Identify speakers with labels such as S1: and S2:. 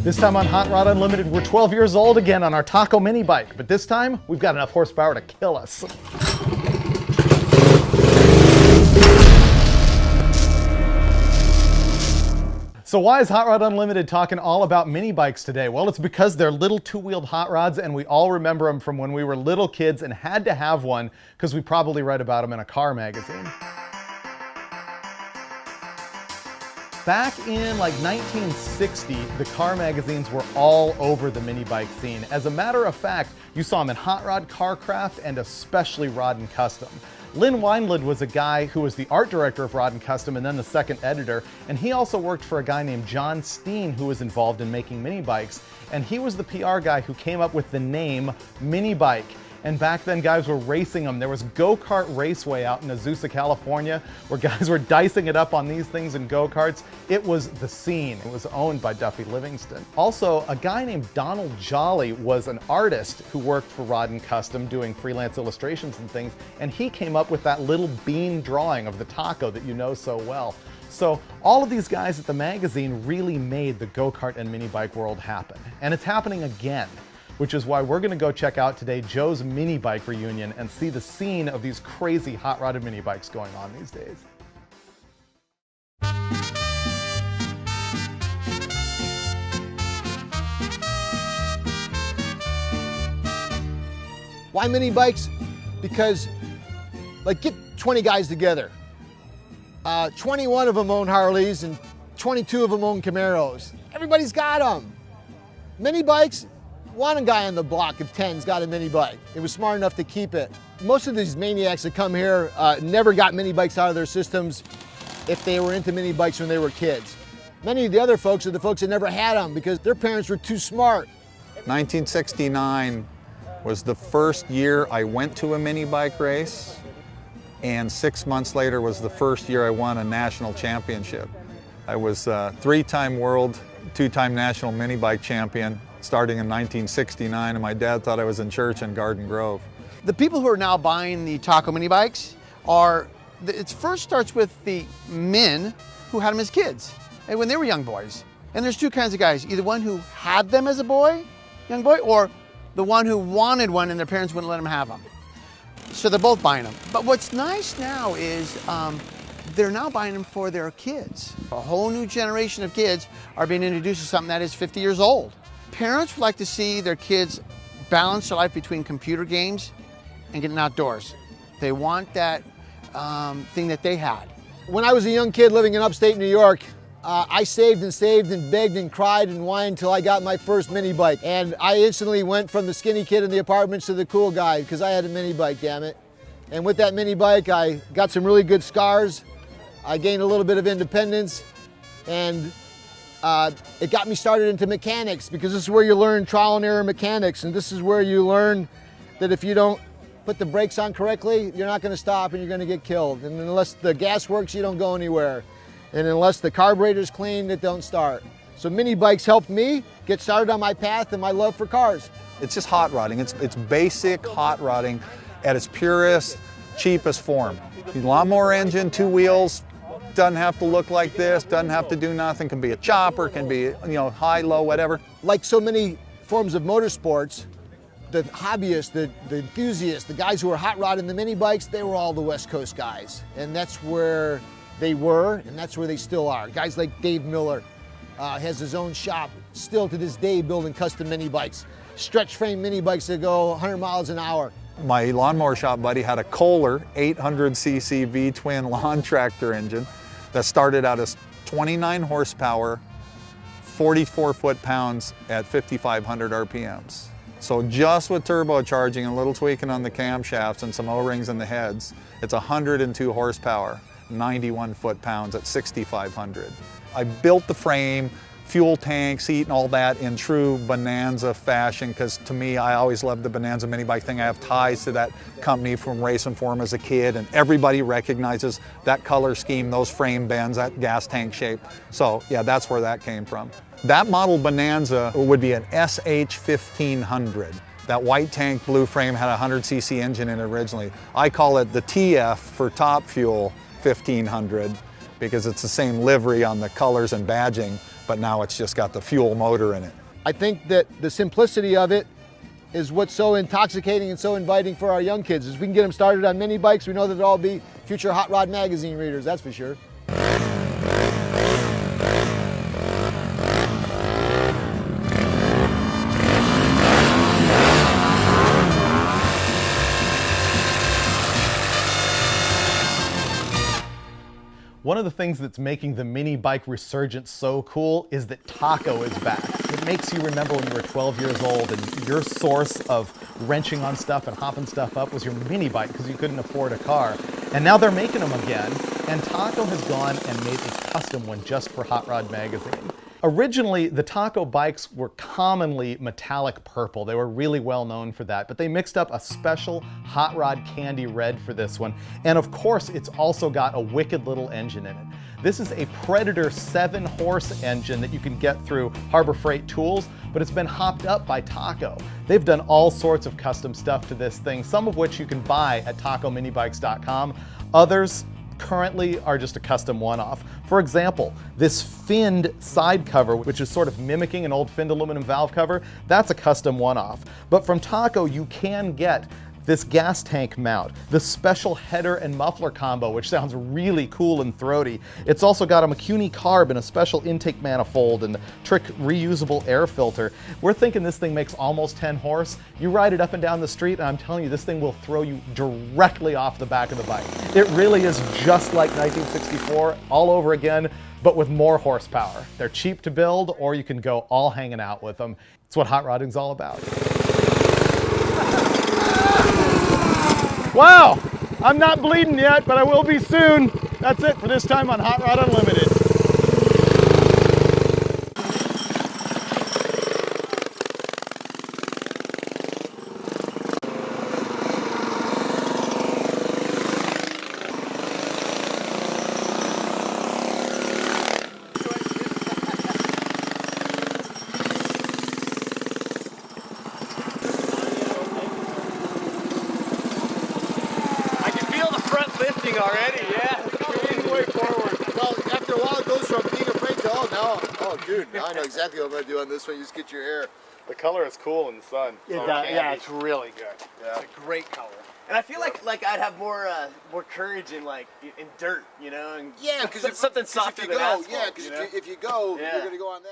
S1: This time on Hot Rod Unlimited, we're 12 years old again on our Taco mini bike, but this time we've got enough horsepower to kill us. So why is Hot Rod Unlimited talking all about mini bikes today? Well, it's because they're little two-wheeled hot rods, and we all remember them from when we were little kids and had to have one because we probably read about them in a car magazine. Back in like 1960, the car magazines were all over the mini bike scene. As a matter of fact, you saw them in Hot Rod, Carcraft, and especially Rod and Custom. Lynn Weinlid was a guy who was the art director of Rod and Custom and then the second editor, and he also worked for a guy named John Steen who was involved in making mini bikes, and he was the PR guy who came up with the name mini bike. And back then, guys were racing them. There was Go-Kart Raceway out in Azusa, California, where guys were dicing it up on these things in go-karts. It was the scene. It was owned by Duffy Livingston. Also, a guy named Donald Jolly was an artist who worked for Rod and Custom doing freelance illustrations and things, and he came up with that little bean drawing of the taco that you know so well. So all of these guys at the magazine really made the go-kart and mini bike world happen. And it's happening again, which is why we're gonna go check out today Joe's mini bike reunion and see the scene of these crazy hot rodded mini bikes going on these days.
S2: Why mini bikes? Because, like, get 20 guys together. 21 of them own Harleys and 22 of them own Camaros. Everybody's got them. Mini bikes, one guy on the block of 10's got a mini bike. It was smart enough to keep it. Most of these maniacs that come here never got mini bikes out of their systems if they were into mini bikes when they were kids. Many of the other folks are the folks that never had them because their parents were too smart.
S3: 1969 was the first year I went to a mini bike race, and 6 months later was the first year I won a national championship. I was three-time world, two-time national mini bike champion, starting in 1969, and my dad thought I was in church in Garden Grove.
S4: The people who are now buying the Taco mini bikes it first starts with the men who had them as kids, and when they were young boys. And there's two kinds of guys, either one who had them as a boy, young boy, or the one who wanted one and their parents wouldn't let them have them. So they're both buying them. But what's nice now is they're now buying them for their kids. A whole new generation of kids are being introduced to something that is 50 years old. Parents would like to see their kids balance their life between computer games and getting outdoors. They want that thing that they had.
S2: When I was a young kid living in upstate New York, I saved and begged and cried and whined until I got my first mini bike. And I instantly went from the skinny kid in the apartments to the cool guy because I had a mini bike, damn it. And with that mini bike, I got some really good scars. I gained a little bit of independence, and it got me started into mechanics because this is where you learn trial and error mechanics, and this is where you learn that if you don't put the brakes on correctly, you're not going to stop and you're going to get killed. And unless the gas works, you don't go anywhere. And unless the carburetor's clean, it don't start. So mini bikes helped me get started on my path and my love for cars.
S3: It's just hot rodding. It's basic hot rodding at its purest, cheapest form. The lawnmower engine, two wheels, doesn't have to look like this, doesn't have to do nothing, can be a chopper, can be, you know, high, low, whatever.
S2: Like so many forms of motorsports, the hobbyists, the enthusiasts, the guys who were hot rodding the mini bikes, they were all the West Coast guys. And that's where they were, and that's where they still are. Guys like Dave Miller has his own shop, still to this day building custom mini bikes. Stretch frame mini bikes that go 100 miles an hour.
S3: My lawnmower shop buddy had a Kohler 800cc V-twin lawn tractor engine that started out as 29 horsepower, 44 foot-pounds at 5,500 RPMs. So just with turbocharging and a little tweaking on the camshafts and some O-rings in the heads, it's 102 horsepower, 91 foot-pounds at 6,500. I built the frame, fuel tank, seat, and all that in true Bonanza fashion, because to me, I always loved the Bonanza mini bike thing. I have ties to that company from racing for them as a kid, and everybody recognizes that color scheme, those frame bends, that gas tank shape. So yeah, that's where that came from. That model Bonanza would be an SH 1500. That white tank blue frame had a 100cc engine in it originally. I call it the TF for Top Fuel 1500 because it's the same livery on the colors and badging, but now it's just got the fuel motor in it.
S2: I think that the simplicity of it is what's so intoxicating and so inviting for our young kids. If we can get them started on mini bikes, we know that they'll all be future Hot Rod magazine readers, that's for sure.
S1: One of the things that's making the mini bike resurgence so cool is that Taco is back. It makes you remember when you were 12 years old and your source of wrenching on stuff and hopping stuff up was your mini bike because you couldn't afford a car. And now they're making them again, and Taco has gone and made a custom one just for Hot Rod magazine. Originally, the Taco bikes were commonly metallic purple. They were really well known for that, but they mixed up a special Hot Rod candy red for this one. And of course, it's also got a wicked little engine in it. This is a Predator 7-horse engine that you can get through Harbor Freight Tools, but it's been hopped up by Taco. They've done all sorts of custom stuff to this thing, some of which you can buy at tacominibikes.com. Others currently are just a custom one-off. For example, this finned side cover, which is sort of mimicking an old finned aluminum valve cover, that's a custom one-off. But from Taco, you can get this gas tank mount, the special header and muffler combo, which sounds really cool and throaty. It's also got a McCuney carb and a special intake manifold and the trick reusable air filter. We're thinking this thing makes almost 10 horse. You ride it up and down the street, and I'm telling you, this thing will throw you directly off the back of the bike. It really is just like 1964 all over again, but with more horsepower. They're cheap to build, or you can go all hanging out with them. It's what hot rodding's all about. Wow, I'm not bleeding yet, but I will be soon. That's it for this time on Hot Rod Unlimited.
S5: Lifting already, yeah.
S2: Way forward. Well, after a while, it goes from being afraid to, oh, now, oh, dude, now I know exactly what I'm going to do on this one. You just get your hair.
S1: The color is cool in the sun.
S5: Yeah, it's really good.
S2: Yeah.
S5: It's a great color. And I feel like I'd have more courage in in dirt, you know, and
S2: yeah, because
S5: something softer than asphalt.
S2: Yeah, because if you go, you're going to go on that.